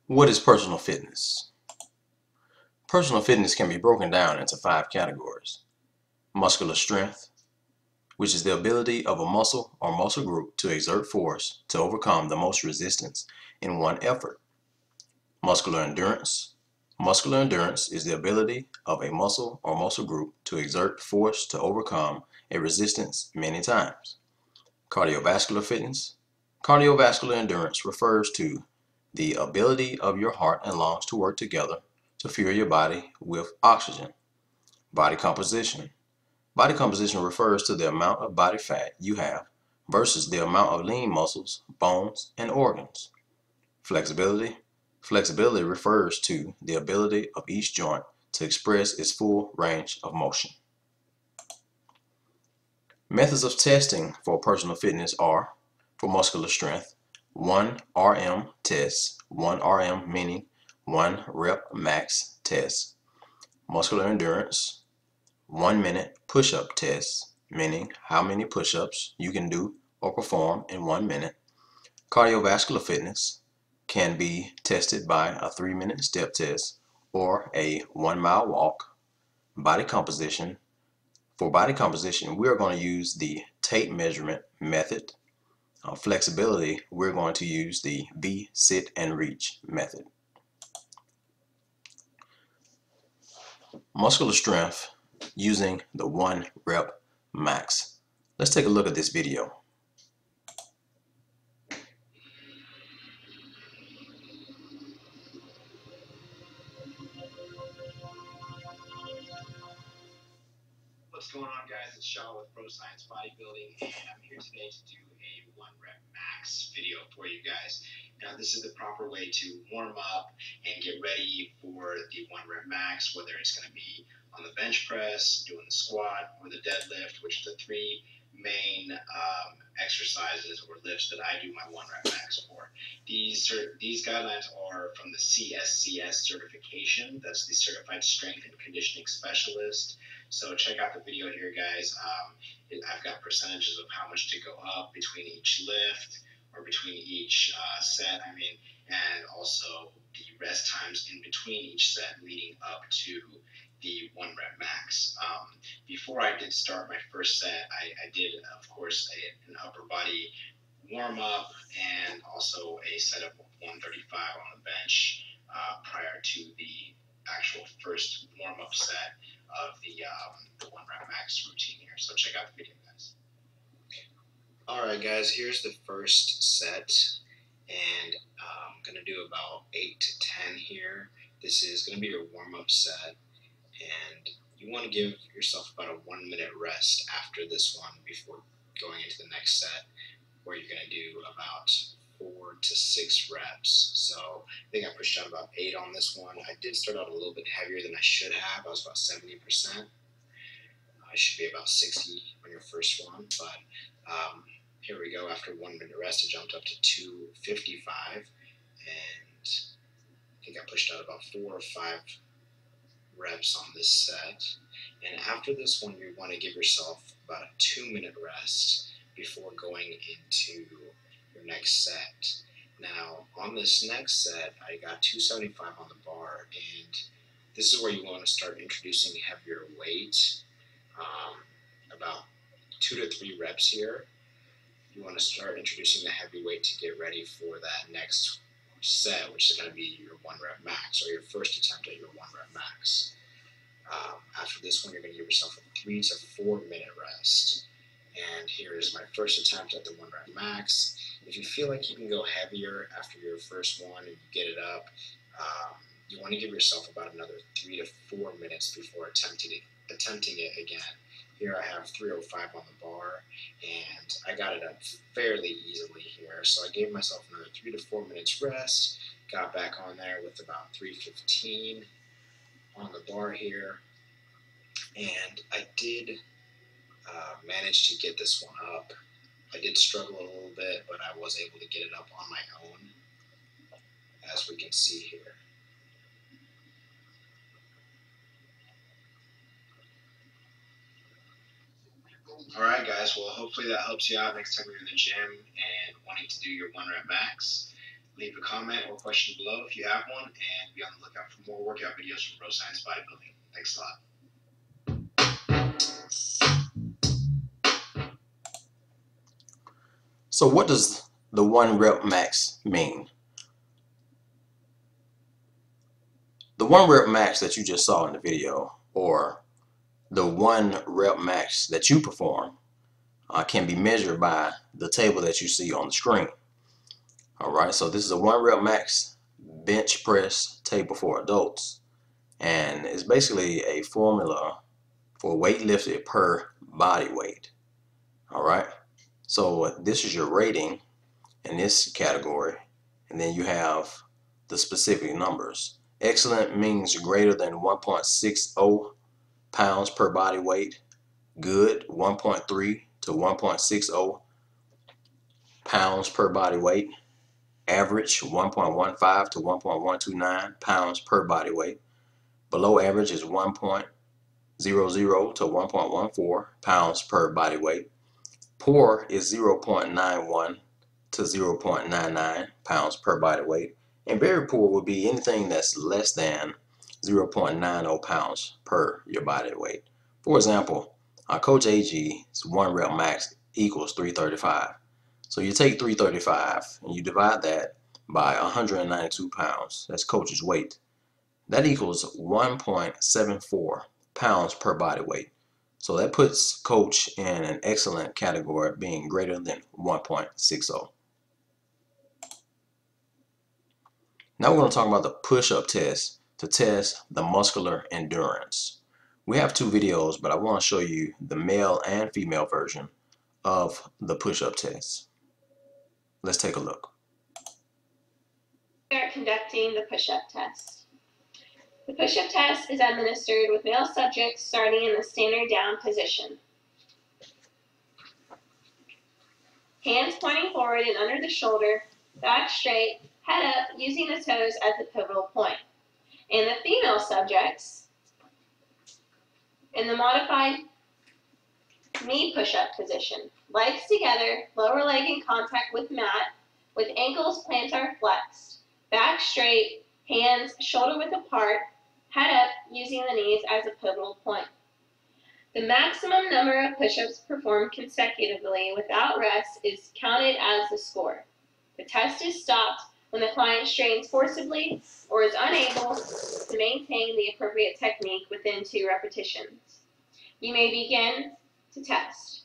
What is personal fitness? Personal fitness can be broken down into 5 categories. Muscular strength, which is the ability of a muscle or muscle group to exert force to overcome the most resistance in one effort. Muscular endurance. Muscular endurance is the ability of a muscle or muscle group to exert force to overcome a resistance many times. Cardiovascular fitness. Cardiovascular endurance refers to the ability of your heart and lungs to work together to fuel your body with oxygen. Body composition. Body composition refers to the amount of body fat you have versus the amount of lean muscles, bones, and organs. Flexibility. Flexibility refers to the ability of each joint to express its full range of motion. Methods of testing for personal fitness are, for muscular strength, 1 RM test, 1 RM meaning 1 rep max test. Muscular endurance, 1 minute push-up test, meaning how many push-ups you can do or perform in 1 minute. Cardiovascular fitness can be tested by a 3-minute step test or a 1-mile walk. Body composition. For body composition, we are going to use the tape measurement method. Flexibility, we're going to use the V, sit, and reach method. Muscular strength using the 1 rep max. Let's take a look at this video. What's going on, guys? It's Shaw with Pro Science Bodybuilding, and I'm here today to do a 1 rep max video for you guys. Now, this is the proper way to warm up and get ready for the 1 rep max, whether it's going to be on the bench press, doing the squat, or the deadlift, which are the 3 main exercises or lifts that I do my 1 rep max for. These guidelines are from the CSCS certification. That's the Certified Strength and Conditioning Specialist. So check out the video here, guys. I've got percentages of how much to go up between each lift or between each set, and also the rest times in between each set leading up to the 1 rep max. Before I did start my first set, I did, of course, an upper body warm up and also a set of 135 on the bench prior to the actual first warm up set of the 1 rep max routine here. So check out the video, guys. Alright, guys, here's the first set, and I'm going to do about 8 to 10 here. This is going to be your warm-up set, and you want to give yourself about a 1 minute rest after this one before going into the next set, where you're going to do about 4 to 6 reps. So I think I pushed out about 8 on this one. I did start out a little bit heavier than I should have. I was about 70%. I should be about 60 on your first one, but here we go. After 1 minute rest, I jumped up to 255, and I think I pushed out about 4 or 5 reps on this set. And after this one, you want to give yourself about a 2 minute rest before going into your next set. Now, on this next set, I got 275 on the bar, and this is where you want to start introducing heavier weight. About 2 to 3 reps here. You want to start introducing the heavy weight to get ready for that next set, which is going to be your 1 rep max, or your first attempt at your 1 rep max. After this one, you're going to give yourself a 3 to 4 minute rest. And here is my first attempt at the 1 rep max. If you feel like you can go heavier after your first one and you get it up, you want to give yourself about another 3 to 4 minutes before attempting it again. Here I have 305 on the bar, and I got it up fairly easily here. So I gave myself another 3 to 4 minutes rest, got back on there with about 315 on the bar here, and I did manage to get this one up. I did struggle a little bit, but I was able to get it up on my own, as we can see here. Alright, guys, well, hopefully that helps you out next time you're in the gym and wanting to do your 1 rep max. leave a comment or question below if you have one, and be on the lookout for more workout videos from Bro Science Bodybuilding. Thanks a lot. So what does the 1 rep max mean? The 1 rep max that you just saw in the video, or the 1 rep max that you perform, can be measured by the table that you see on the screen. All right, so this is a 1 rep max bench press table for adults, and it's basically a formula for weight lifted per body weight. All right, so this is your rating in this category, and then you have the specific numbers. Excellent means greater than 1.60 pounds per body weight. Good, 1.3 to 1.60 pounds per body weight. Average, 1.15 to 1.129 pounds per body weight. Below average is 1.00 to 1.14 pounds per body weight. Poor is 0.91 to 0.99 pounds per body weight. And very poor would be anything that's less than 0.90 pounds per your body weight. For example, Coach AG's 1 rep max equals 335. So you take 335 and you divide that by 192 pounds. That's Coach's weight. That equals 1.74 pounds per body weight. So that puts Coach in an excellent category, being greater than 1.60. Now we're going to talk about the push-up test to test the muscular endurance. We have 2 videos, but I want to show you the male and female version of the push-up test. Let's take a look. We are conducting the push-up test. The push-up test is administered with male subjects starting in the standing down position. Hands pointing forward and under the shoulder, back straight, head up, using the toes as the pivotal point. And the female subjects, in the modified knee push-up position, legs together, lower leg in contact with mat, with ankles plantar flexed, back straight, hands shoulder width apart, head up, using the knees as a pivotal point. The maximum number of push-ups performed consecutively without rest is counted as the score. The test is stopped when the client strains forcibly or is unable to maintain the appropriate technique within 2 repetitions. You may begin to test.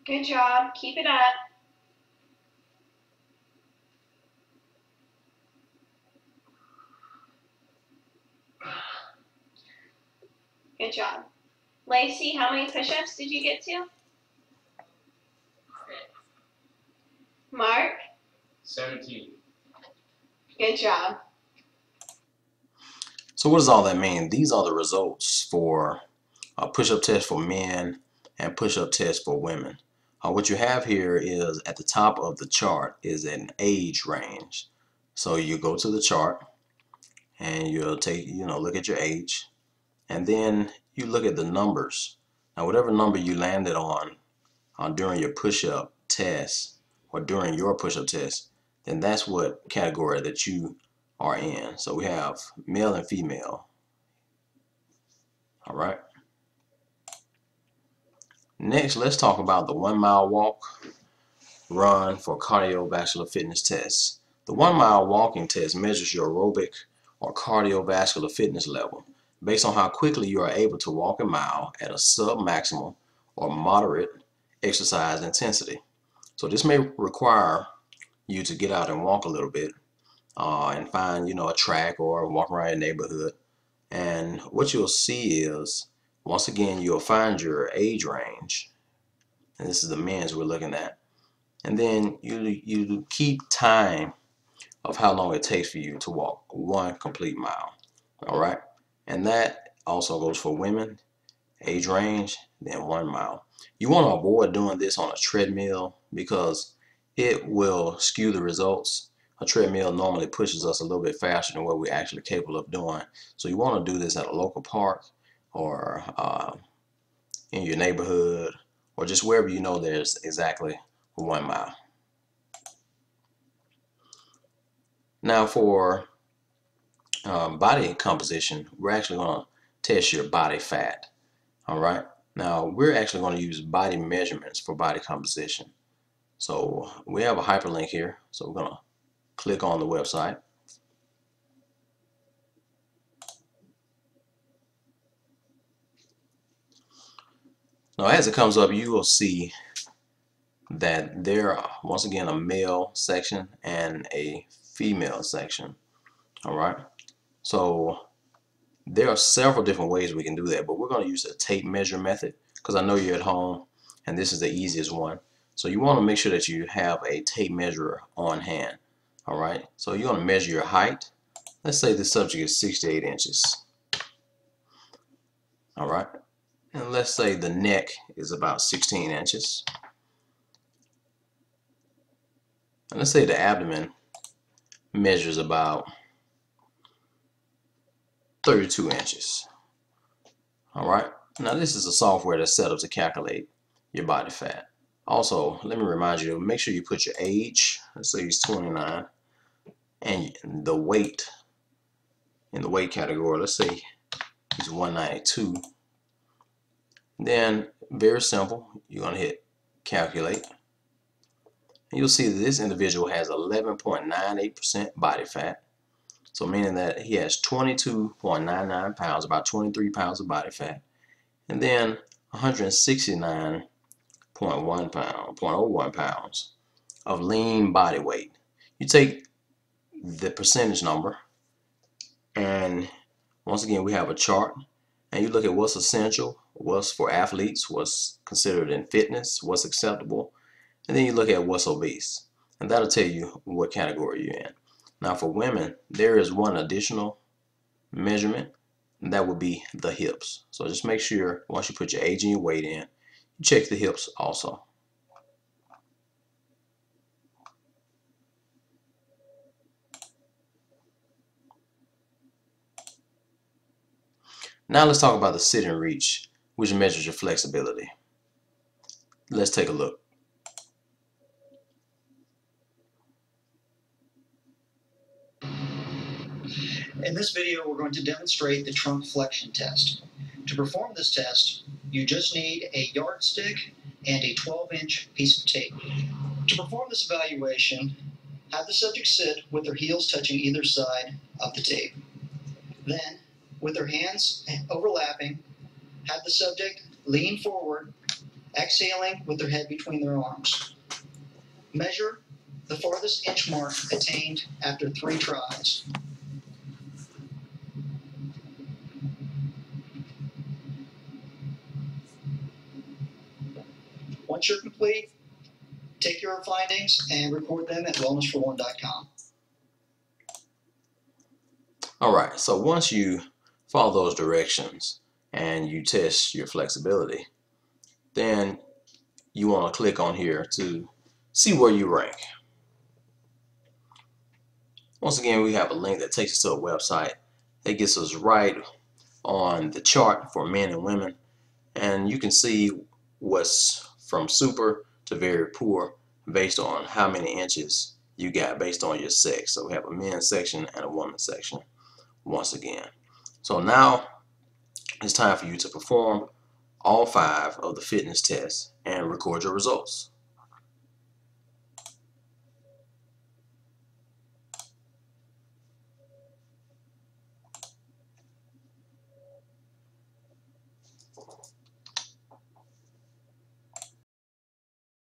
Good job. Keep it up. Good job. Lacey, how many push-ups did you get to? 6. Mark? 17. Good job. So what does all that mean? These are the results for a push-up test for men and push-up test for women. What you have here is at the top of the chart is an age range. So you go to the chart and you'll take, look at your age, and then you look at the numbers. Now, whatever number you landed on during your push-up test or during your push-up test, then that's what category that you are in. So we have male and female. All right. Next, let's talk about the 1 mile walk run for cardiovascular fitness tests. The 1 mile walking test measures your aerobic or cardiovascular fitness level based on how quickly you are able to walk a mile at a sub-maximal or moderate exercise intensity. So this may require you to get out and walk a little bit and find, a track or walk around your neighborhood. And what you'll see is, once again, you'll find your age range. And this is the men's we're looking at. And then you keep time of how long it takes for you to walk 1 complete mile. All right. And that also goes for women, age range, then 1 mile. You want to avoid doing this on a treadmill because it will skew the results. A treadmill normally pushes us a little bit faster than what we're actually capable of doing. So you want to do this at a local park or in your neighborhood or just wherever you know there's exactly 1 mile. Now for body composition, we're actually going to test your body fat. All right. Now we're actually going to use body measurements for body composition. So we have a hyperlink here. So we're going to click on the website. Now as it comes up, you will see that there are, once again, a male section and a female section. All right. So there are several different ways we can do that, but we're going to use a tape measure method because I know you're at home and this is the easiest one. So you want to make sure that you have a tape measurer on hand. All right. So you're going to measure your height. Let's say the subject is 68 inches. All right. And let's say the neck is about 16 inches. And let's say the abdomen measures about 32 inches. All right. Now this is a software that's set up to calculate your body fat. Also, let me remind you to make sure you put your age. Let's say he's 29, and the weight in the weight category. Let's say he's 192. Then, very simple, you're going to hit calculate. And you'll see that this individual has 11.98% body fat. So meaning that he has 22.99 pounds, about 23 pounds of body fat. And then 169.01 pounds of lean body weight. You take the percentage number, and once again we have a chart, and you look at what's essential, what's for athletes, what's considered in fitness, what's acceptable, and then you look at what's obese, and that'll tell you what category you're in. Now for women, there is one additional measurement, and that would be the hips. So just make sure once you put your age and your weight in, you check the hips also. Now let's talk about the sit and reach, which measures your flexibility. Let's take a look. In this video, we're going to demonstrate the trunk flexion test. To perform this test, you just need a yardstick and a 12-inch piece of tape. To perform this evaluation, have the subject sit with their heels touching either side of the tape. Then, with their hands overlapping, have the subject lean forward, exhaling with their head between their arms. Measure the farthest inch mark attained after 3 tries. Once you're complete, take your findings and record them at wellnessforone.com. All right, so once you follow those directions and you test your flexibility, then you want to click on here to see where you rank. Once again, we have a link that takes us to a website that gets us right on the chart for men and women, and you can see what's from super to very poor based on how many inches you got based on your sex. So we have a men's section and a women's section once again. So now it's time for you to perform all 5 of the fitness tests and record your results.